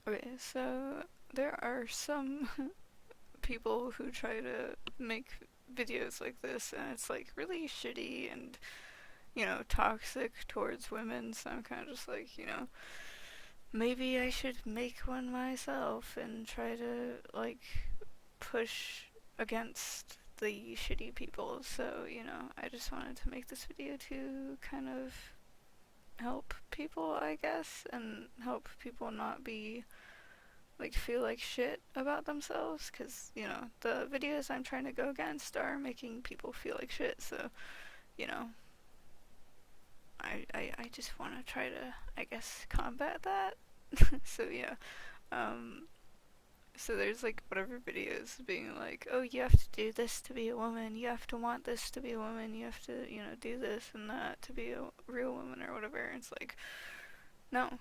Okay, so there are some people who try to make videos like this, and it's like really shitty and, toxic towards women. So I'm kind of just like, maybe I should make one myself and try to, like, push against the shitty people. So, I just wanted to make this video to kind of help people, I guess, and help people not be like feel like shit about themselves, because the videos I'm trying to go against are making people feel like shit. So you know I just want to try to, I guess, combat that. So yeah, um so there's like whatever videos being like, oh, you have to do this to be a woman, you have to want this to be a woman, you have to, do this and that to be a real woman or whatever. And it's like, no,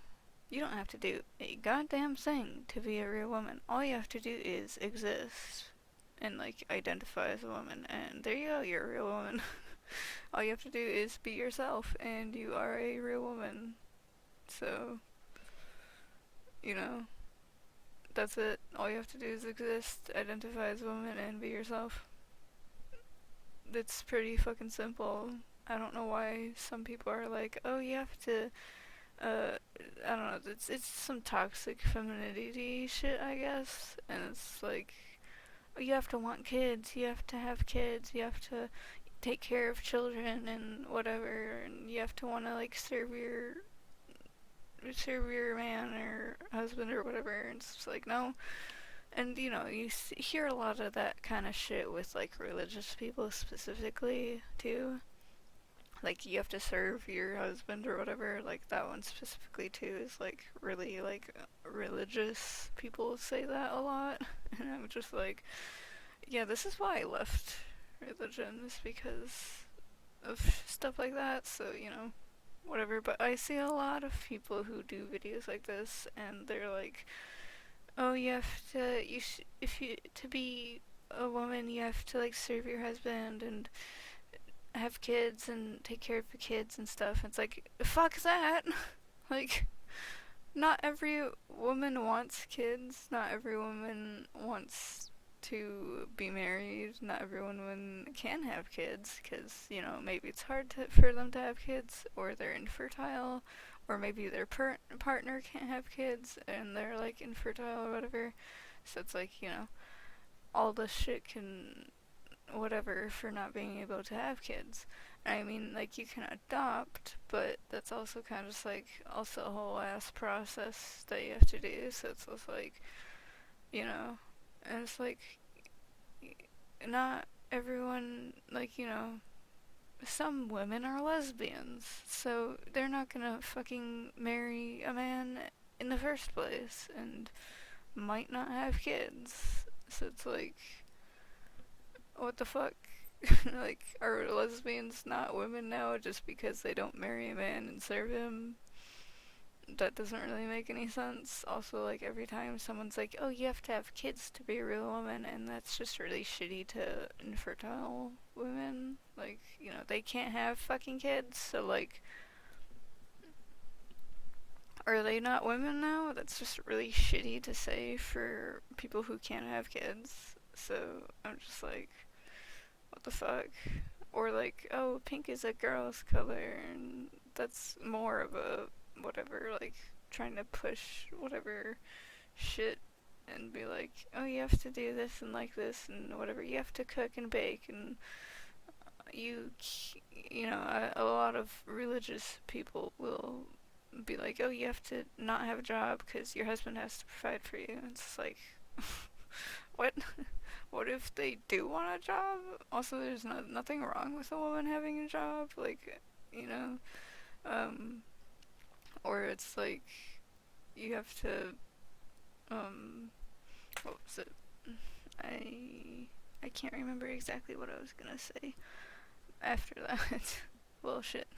you don't have to do a goddamn thing to be a real woman. All you have to do is exist and like identify as a woman, and there you go, you're a real woman. All you have to do is be yourself and you are a real woman. So, you know, that's it. All you have to do is exist, identify as a woman, and be yourself. It's pretty fucking simple. I don't know why some people are like, oh, you have to uh I don't know, it's some toxic femininity shit, I guess. And it's like, oh, you have to want kids, you have to have kids, you have to take care of children and whatever, and you have to want to like serve your man or husband or whatever. And it's just like, no. And you hear a lot of that kind of shit with like religious people specifically too, like you have to serve your husband or whatever. Like that one specifically too is like really like religious people say that a lot. And I'm just like, yeah, this is why I left religion, is because of stuff like that. So whatever. But I see a lot of people who do videos like this, and they're like, oh, you have to, if you to be a woman, you have to like serve your husband and have kids and take care of your kids and stuff. It's like, fuck that. Like, not every woman wants kids. Not every woman wants to be married. Not every woman can have kids because, maybe it's hard for them to have kids, or they're infertile, or maybe their partner can't have kids and they're like infertile or whatever. So it's like, all this shit can whatever for not being able to have kids. I mean, like, you can adopt, but that's also kind of just like also a whole ass process that you have to do. So it's just like, and it's like, not everyone, like, some women are lesbians, so they're not gonna fucking marry a man in the first place and might not have kids. So it's like, what the fuck? Like, are lesbians not women now just because they don't marry a man and serve him? That doesn't really make any sense. Also, like, every time someone's like, oh, you have to have kids to be a real woman, and that's just really shitty to infertile women. Like, they can't have fucking kids, so, like, are they not women now? That's just really shitty to say for people who can't have kids. So, I'm just like, what the fuck? Or like, oh, pink is a girl's color, and that's more of a whatever, like trying to push whatever shit and be like, oh, you have to do this and like this and whatever. You have to cook and bake, and you, a lot of religious people will be like, oh, you have to not have a job because your husband has to provide for you. And it's like, what? What if they do want a job? Also, there's nothing wrong with a woman having a job, like, you know, um, or it's like you have to, what was it? I can't remember exactly what I was gonna say after that. Well, shit.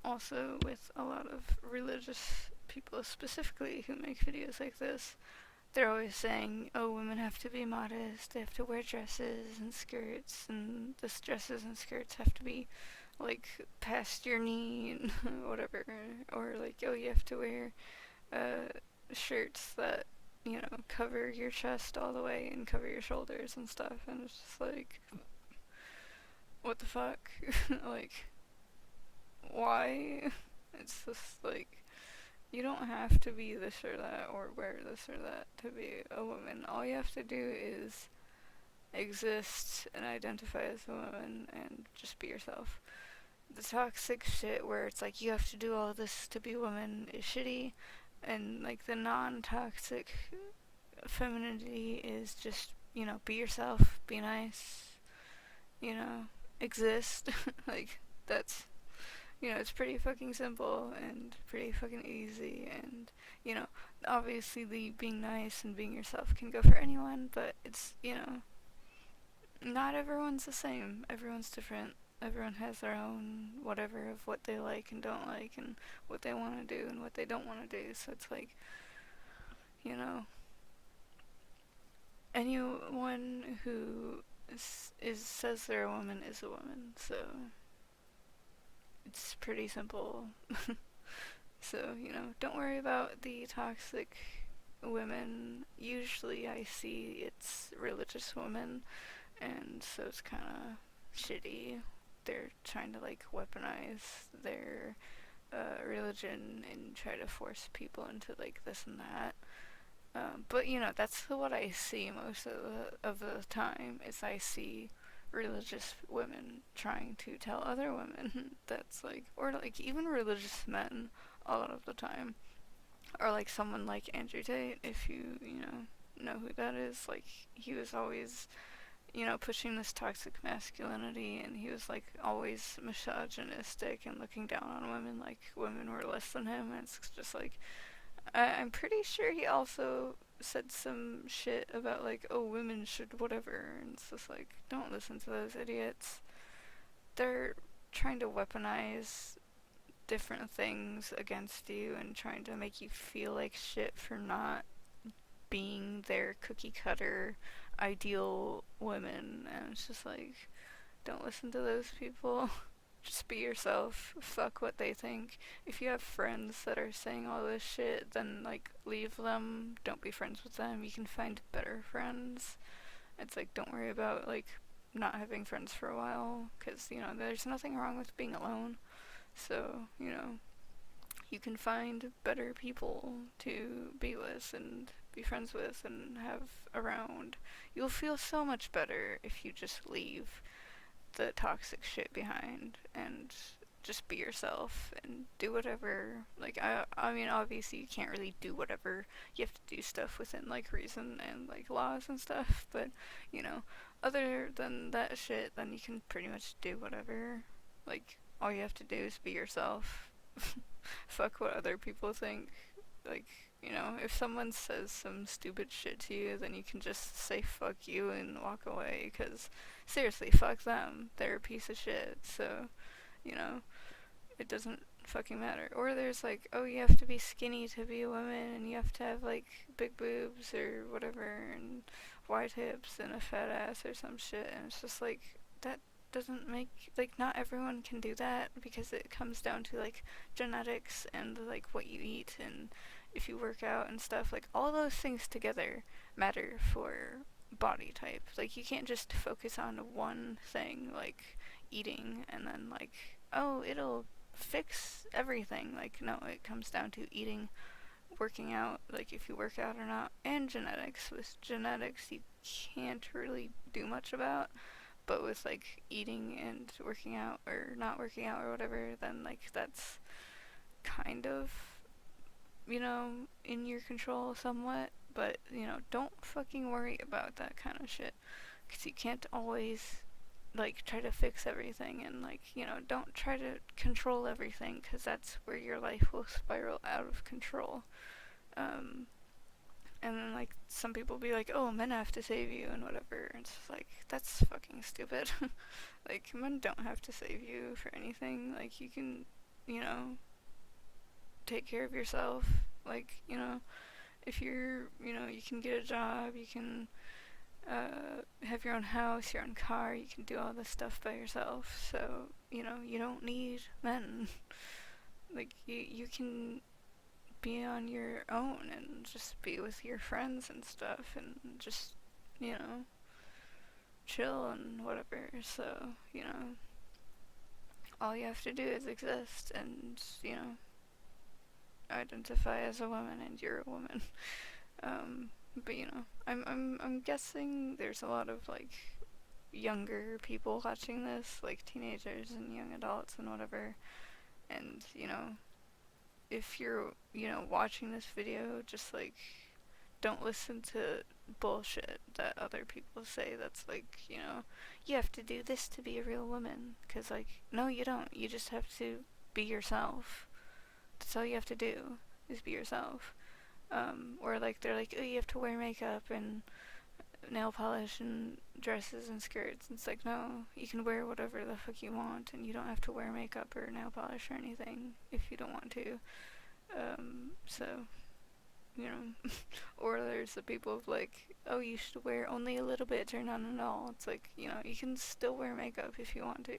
Also, with a lot of religious people specifically who make videos like this, they're always saying, oh, women have to be modest, they have to wear dresses and skirts, and the dresses and skirts have to be, like, past your knee and whatever. Or, like, oh, you have to wear shirts that, cover your chest all the way and cover your shoulders and stuff, and it's just like, what the fuck? Like, why? It's just like, you don't have to be this or that or wear this or that to be a woman. All you have to do is exist and identify as a woman and just be yourself. The toxic shit where it's like you have to do all this to be a woman is shitty, and like the non-toxic femininity is just, be yourself, be nice, you know, exist. Like, that's, it's pretty fucking simple and pretty fucking easy, and, you know, obviously the being nice and being yourself can go for anyone, but it's, not everyone's the same. Everyone's different. Everyone has their own whatever of what they like and don't like, and what they want to do and what they don't want to do. So it's like, you know, anyone who says they're a woman is a woman. So it's pretty simple. So, don't worry about the toxic women. Usually I see it's religious women, and so it's kind of shitty. They're trying to like weaponize their religion and try to force people into like this and that. But that's what I see most of the time. Is I see religious women trying to tell other women that's like, or like even religious men a lot of the time, or like someone like Andrew Tate, if you know who that is. Like, he was always pushing this toxic masculinity, and he was like always misogynistic and looking down on women like women were less than him. And it's just like, I'm pretty sure he also said some shit about like, oh, women should whatever, and it's just like, don't listen to those idiots. They're trying to weaponize different things against you and trying to make you feel like shit for not being their cookie cutter ideal women. And it's just like, don't listen to those people. Just be yourself. Fuck what they think. If you have friends that are saying all this shit, then like leave them. Don't be friends with them. You can find better friends. It's like, don't worry about like not having friends for a while, because there's nothing wrong with being alone. So you can find better people to be with and be friends with and have around. You'll feel so much better if you just leave the toxic shit behind and just be yourself and do whatever. Like, I mean, obviously you can't really do whatever. You have to do stuff within like reason and like laws and stuff, but other than that shit, then you can pretty much do whatever. Like, all you have to do is be yourself. Fuck what other people think. Like, if someone says some stupid shit to you, then you can just say fuck you and walk away, because seriously, fuck them. They're a piece of shit. So, you know, it doesn't fucking matter. Or there's like, oh, you have to be skinny to be a woman, and you have to have like big boobs or whatever, and wide hips and a fat ass or some shit, and it's just like, that doesn't make, like, not everyone can do that, because it comes down to like genetics and like what you eat and if you work out and stuff. Like, all those things together matter for body type. Like, you can't just focus on one thing, like eating, and then like, oh, it'll fix everything. Like, no, it comes down to eating, working out, like if you work out or not, and genetics. With genetics, you can't really do much about, but with like eating and working out or not working out or whatever, then like that's kind of, in your control somewhat. But don't fucking worry about that kind of shit, because you can't always like try to fix everything, and like, don't try to control everything, because that's where your life will spiral out of control. um and then like some people be like, oh, men have to save you and whatever, and it's just like, that's fucking stupid. Like, men don't have to save you for anything. Like, you can, you know take care of yourself. Like, if you're, you can get a job, you can have your own house, your own car, you can do all this stuff by yourself. So, you don't need men. Like, you can be on your own and just be with your friends and stuff and just, you know, chill and whatever. So, you know, all you have to do is exist and, you know, identify as a woman and you're a woman. But you know, I'm guessing there's a lot of like younger people watching this, like teenagers and young adults and whatever. And you know, if you're, you know, watching this video, just like don't listen to bullshit that other people say that's like, you know, you have to do this to be a real woman. Cause like, no, you don't. You just have to be yourself. That's all you have to do is be yourself. Or like they're like, oh, you have to wear makeup and nail polish and dresses and skirts. It's like, no, you can wear whatever the fuck you want, and you don't have to wear makeup or nail polish or anything if you don't want to. So you know, or there's the people of like, oh, you should wear only a little bit or none at all. It's like, you know, you can still wear makeup if you want to.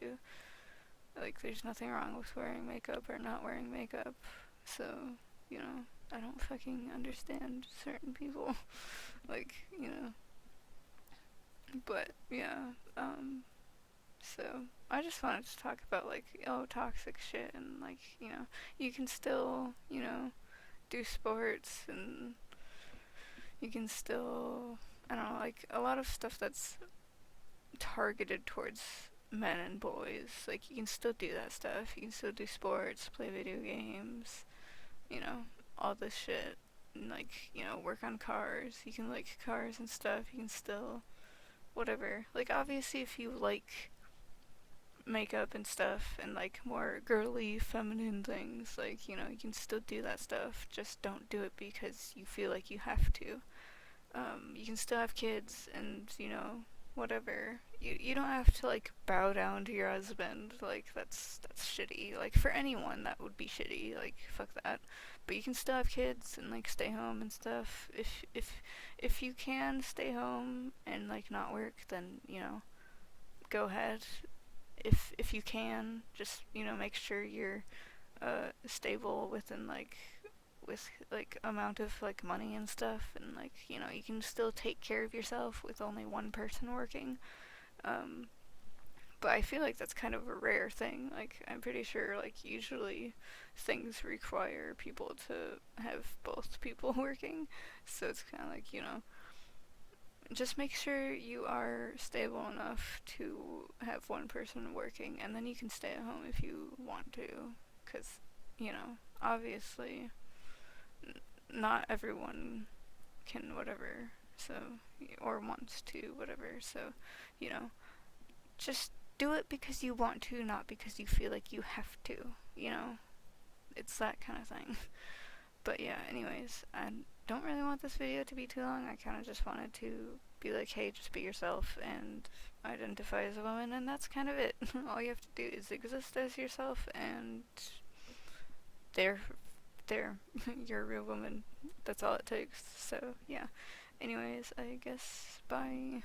Like, there's nothing wrong with wearing makeup or not wearing makeup. So, you know, I don't fucking understand certain people. Like, you know. But, yeah, so I just wanted to talk about, like, oh, toxic shit and, like, you know, you can still, you know, do sports and you can still, I don't know, like, a lot of stuff that's targeted towards men and boys. Like, you can still do that stuff. You can still do sports, play video games, you know, all this shit. And, like, you know, work on cars. You can like cars and stuff. You can still, whatever. Like, obviously, if you like makeup and stuff and like more girly, feminine things, like, you know, you can still do that stuff. Just don't do it because you feel like you have to. You can still have kids and, you know, whatever. You don't have to like bow down to your husband. Like that's shitty. Like for anyone that would be shitty. Like fuck that. But you can still have kids and like stay home and stuff. If you can stay home and like not work, then, you know, go ahead. If you can, just, you know, make sure you're stable within like with like amount of like money and stuff, and like, you know, you can still take care of yourself with only one person working. um but I feel like that's kind of a rare thing. Like, I'm pretty sure like usually things require people to have both people working. So it's kind of like, you know, just make sure you are stable enough to have one person working, and then you can stay at home if you want to, because, you know, obviously not everyone can whatever, so, or wants to whatever, so, you know, just do it because you want to, not because you feel like you have to, you know, it's that kind of thing. But yeah, anyways, I don't really want this video to be too long. I kind of just wanted to be like, hey, just be yourself and identify as a woman, and that's kind of it. All you have to do is exist as yourself, and there, there, you're a real woman. That's all it takes. So yeah. Anyways, I guess bye.